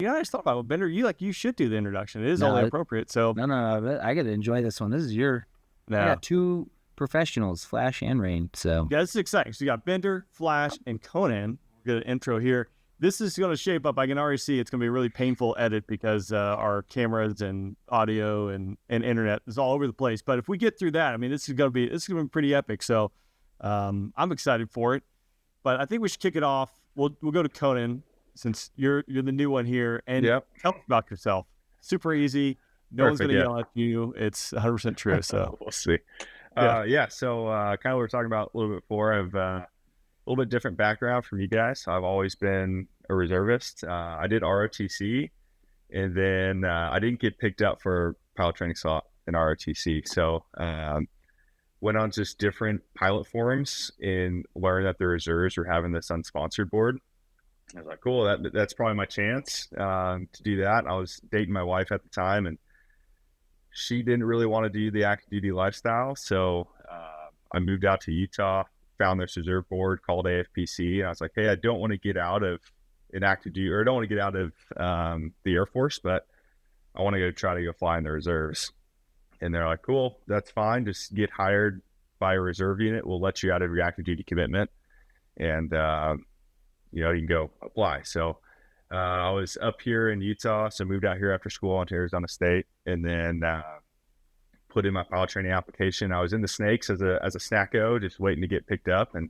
Yeah, I just thought about it. Bender, you should do the introduction. It is only appropriate. So no, I got to enjoy this one. This is I got two professionals, Flash and Rain. So yeah, this is exciting. So you got Bender, Flash, and Conan. We're going to intro here. This is going to shape up. I can already see it's going to be a really painful edit because our cameras and audio and internet is all over the place. But if we get through that, I mean, this is going to be pretty epic. So I'm excited for it. But I think we should kick it off. We'll go to Conan since you're the new one here, and tell us about yourself. Super easy. No one's going to yell at you. It's 100% true. So we'll see. So kind of what we were talking about a little bit before. I've a little bit different background from you guys. I've always been a reservist. I did ROTC, and then I didn't get picked up for pilot training slot in ROTC. So went on just different pilot forums and learned that the reserves were having this unsponsored board. I was like, cool, that's probably my chance to do that. I was dating my wife at the time, and she didn't really want to do the active duty lifestyle. So I moved out to Utah, found this reserve board called AFPC. And I was like, hey, I don't want to get out of an active duty, or I don't want to get out of the Air Force, but I want to try to go fly in the reserves. And they're like, cool, that's fine. Just get hired by a reserve unit. We'll let you out of your active duty commitment. And, you can go apply. So I was up here in Utah, so moved out here after school into Arizona State, and then put in my pilot training application. I was in the snakes as a snacko, just waiting to get picked up, and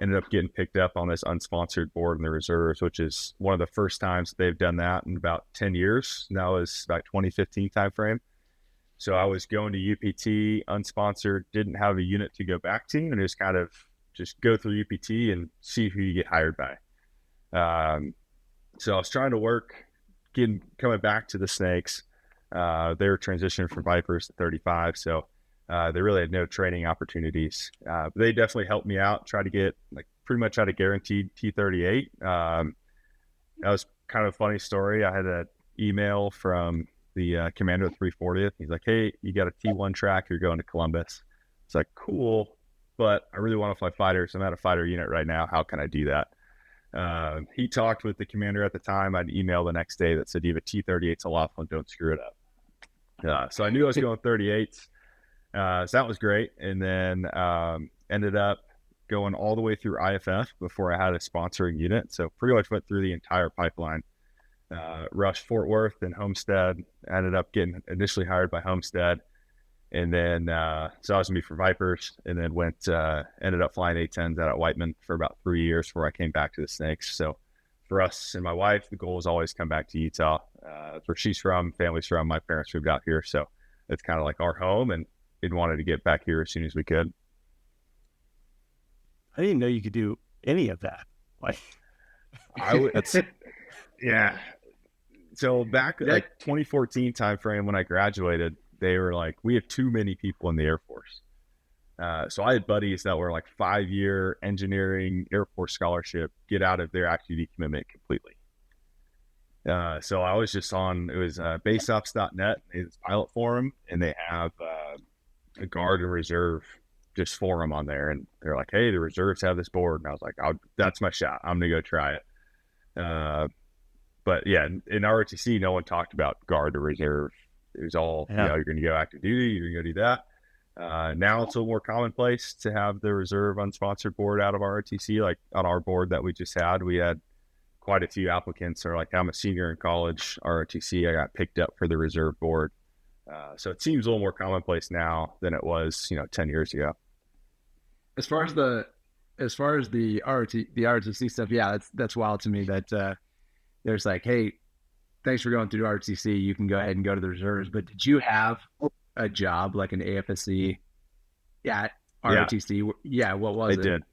ended up getting picked up on this unsponsored board in the reserves, which is one of the first times they've done that in about 10 years. And that was about 2015 timeframe. So I was going to UPT unsponsored, didn't have a unit to go back to, and it was kind of just go through UPT and see who you get hired by. So I was trying to work, coming back to the snakes. They were transitioning from Vipers to 35, so they really had no training opportunities. But they definitely helped me out, pretty much had a guaranteed T-38. That was kind of a funny story. I had an email from the commander of the 340th. He's like, hey, you got a T1 track, you're going to Columbus. It's like, cool, but I really want to fly fighters. I'm at a fighter unit right now. How can I do that? He talked with the commander at the time. I'd email the next day that said, you have a T-38 to Laughlin, don't screw it up. So I knew I was going 38s. So that was great. And then ended up going all the way through IFF before I had a sponsoring unit. So pretty much went through the entire pipeline. Rushed Fort Worth and Homestead. Ended up getting initially hired by Homestead. And then, so I was going to be for Vipers, and then ended up flying A-10s out at Whiteman for about 3 years before I came back to the Snakes. So for us and my wife, the goal was always come back to Utah. That's where she's from, family's from. My parents moved out here. So it's kind of like our home, and we wanted to get back here as soon as we could. I didn't know you could do any of that. Yeah. So back 2014 timeframe when I graduated, they were like, we have too many people in the Air Force. So I had buddies that were like 5-year engineering Air Force scholarship, get out of their active duty commitment completely. So I was just on, it was baseops.net, it's pilot forum, and they have a guard and reserve just forum on there. And they're like, hey, the reserves have this board. And I was like, that's my shot. I'm going to go try it. But yeah, in ROTC, no one talked about guard or reserve. It was all, you're going to go active duty, you're going to go do that. Now it's a little more commonplace to have the reserve unsponsored board out of ROTC. Like on our board that we just had, we had quite a few applicants. Or like, I'm a senior in college, ROTC, I got picked up for the reserve board. So it seems a little more commonplace now than it was, 10 years ago. As far as the ROTC stuff, yeah, that's wild to me that there's like, hey, thanks for going through ROTC. You can go ahead and go to the reserves. But did you have a job like an AFSC at ROTC? Yeah, what was it? I did.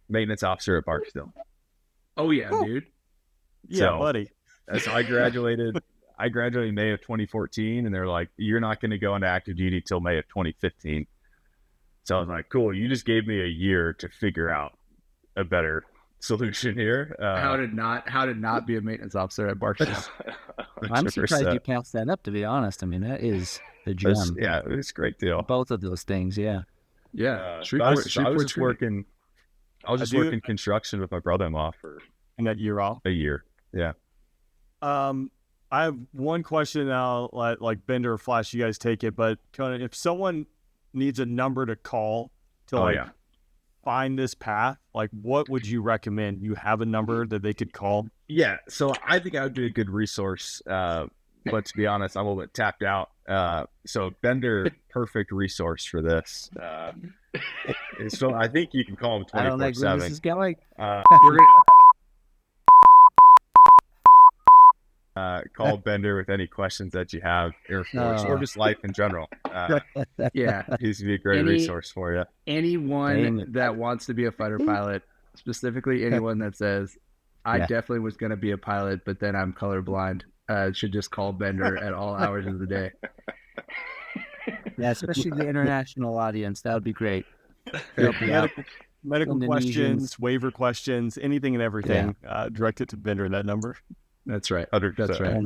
Maintenance officer at Barksdale. Oh yeah, dude. Yeah, buddy. So I graduated May of 2014, and they're like, you're not going to go into active duty till May of 2015. So I was like, cool, you just gave me a year to figure out a better solution here. How did not be a maintenance officer at Barksdale? I'm surprised you passed that up, to be honest. I mean, that is the gem. It's a great deal. Both of those things, yeah. I was just working construction with my brother-in-law for that year off. A year, yeah. I have one question now, like Bender or Flash, you guys take it, but Conan, if someone needs a number to call to find this path, like what would you recommend? You have a number that they could call? Yeah, so I think I would be a good resource, but to be honest, I'm a little bit tapped out. So Bender, perfect resource for this. So I think you can call him 24/7. I don't like where this is going. We're gonna call Bender with any questions that you have, Air Force or just life in general. Yeah, He's be a great resource for you. Anyone that wants to be a fighter pilot, specifically anyone that says, I definitely was going to be a pilot, but then I'm colorblind, should just call Bender at all hours of the day. Yeah, especially the international audience. That would be great. Medical questions, waiver questions, anything and everything. Direct it to Bender, that number. That's right. 100%. That's right.